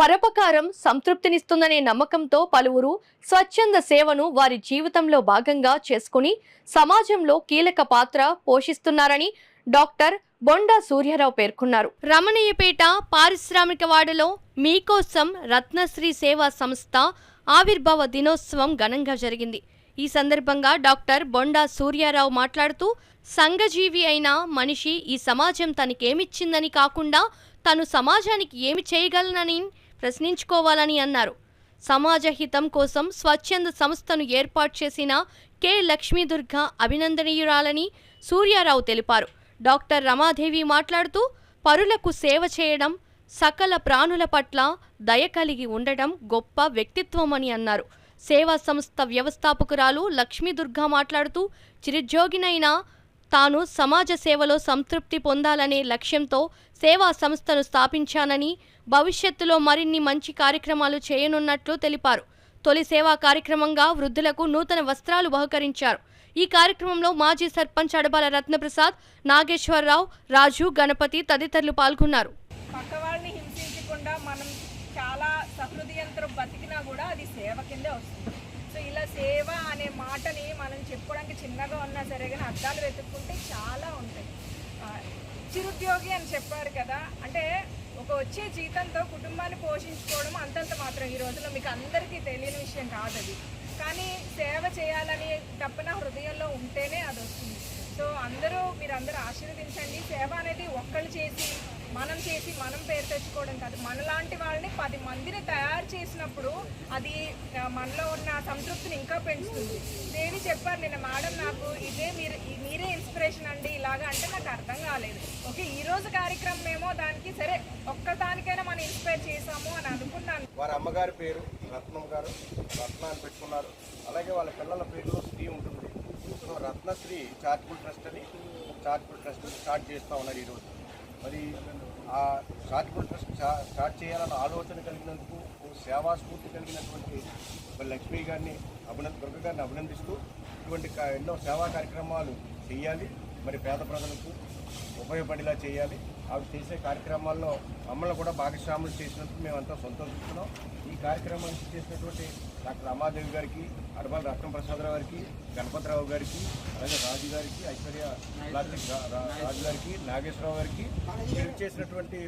పరోపకారం సంతృప్తినిస్తుందనే నమ్మకంతో పలువురు స్వచ్ఛంద సేవను వారి జీవితంలో భాగంగా చేసుకుని సమాజంలో కీలక పాత్ర పోషిస్తున్నారని డాక్టర్ బొండా సూర్యారావు పేర్కొన్నారు. రమణయ్యపేట పారిశ్రామికవాడలో మీకోసం రత్నశ్రీ సేవా సంస్థ ఆవిర్భావ దినోత్సవం ఘనంగా జరిగింది. ఈ సందర్భంగా డాక్టర్ బొండా సూర్యారావు మాట్లాడుతూ, సంఘజీవి అయిన మనిషి ఈ సమాజం తనకేమిచ్చిందని కాకుండా తను సమాజానికి ఏమి చేయగలనని ప్రశ్నించుకోవాలని అన్నారు. సమాజ హితం కోసం స్వచ్ఛంద సంస్థను ఏర్పాటు చేసిన కె లక్ష్మీదుర్గ అభినందనీయురాలని సూర్యారావు తెలిపారు. డాక్టర్ రమాదేవి మాట్లాడుతూ, పరులకు సేవ చేయడం, సకల ప్రాణుల పట్ల దయ కలిగి ఉండడం గొప్ప వ్యక్తిత్వమని అన్నారు. సేవా సంస్థ వ్యవస్థాపకురాలు లక్ష్మీదుర్గ మాట్లాడుతూ, చిరుద్యోగినైన తాను సమాజ సేవలో సంతృప్తి పొందాలనే లక్ష్యంతో సేవా సంస్థను స్థాపించానని, భవిష్యత్తులో మరిన్ని మంచి కార్యక్రమాలు చేయనున్నట్లు తెలిపారు. తొలి సేవా కార్యక్రమంగా వృద్ధులకు నూతన వస్త్రాలు బహుకరించారు. ఈ కార్యక్రమంలో మాజీ సర్పంచ్ అడబాల రత్నప్రసాద్, నాగేశ్వరరావు, రాజు, గణపతి తదితరులు పాల్గొన్నారు. పక్కవాళ్ళని హింసించకుండా మనం చాలా సహృదయంతో బతికినా కూడా అది సేవ కిందే వస్తుంది. సో ఇలా సేవ అనే మాటని మనం చెప్పుకోవడానికి చిన్నగా ఉన్నా సరే కానీ అర్థాలు వెతుక్కుంటే చాలా ఉంటాయి. చిరుద్యోగి అని చెప్పారు కదా, అంటే ఒక వచ్చే జీతంతో కుటుంబాన్ని పోషించుకోవడం అంతంత మాత్రం ఈ రోజుల్లో మీకు అందరికీ తెలియని విషయం కాదు అది. కానీ సేవ చేయాలని తప్పన హృదయంలో ఉంటేనే అది వస్తుంది. సో మీరందరూ ఆశీర్వదించండి. సేవ అనేది ఒక్కళ్ళు చేసి మనం పేరు తెచ్చుకోవడం కాదు. మనలాంటి వాళ్ళని 10 మందిని తయారు చేసినప్పుడు అది మనలో ఉన్న సంతృప్తిని ఇంకా పెంచుతుంది. దేవి చెప్పారు నిన్న, మేడం నాకు మీరే ఇన్స్పిరేషన్ అండి ఇలాగా అంటే నాకు అర్థం కాలేదు. ఓకే, ఈరోజు కార్యక్రమం ఏమో దానికి సరే ఒక్కదానికైనా మనం ఇన్స్పైర్ చేసాము అని అనుకున్నాను. వారి అమ్మగారి పేరు రత్నం గారు, రత్న అని పెట్టుకున్నారు. అలాగే వాళ్ళ పిల్లల పేరులో శ్రీ ఉంటుంది. సో రత్నశ్రీ చారిటబుల్ ట్రస్ట్ అని చారిటబుల్ ట్రస్ట్ స్టార్ట్ చేస్తూ ఉన్నారు ఈరోజు. మరి ఆ చారిటబుల్ ట్రస్ట్ స్టార్ట్ చేయాలన్న ఆలోచన కలిగినందుకు, సేవా స్ఫూర్తి కలిగినటువంటి లక్ష్మీ గారిని దుర్గ గారిని అభినందిస్తూ ఇటువంటి ఎన్నో సేవా కార్యక్రమాలు చేయాలి. మరి పేద ప్రజలకు ఉపయోగపడేలా చేయాలి. అవి చేసే కార్యక్రమాల్లో మమ్మల్ని కూడా భాగస్వాములు చేసినందుకు మేమంతా సంతోషిస్తున్నాం. ఈ కార్యక్రమానికి చేసినటువంటి డాక్టర్ రమాదేవి గారికి, అడబాల రత్నప్రసాదరావు గారికి, గణపతిరావు గారికి, అలాగే రాజు గారికి, ఐశ్వర్య రాజు గారికి, నాగేశ్వరరావు గారికి చేసినటువంటి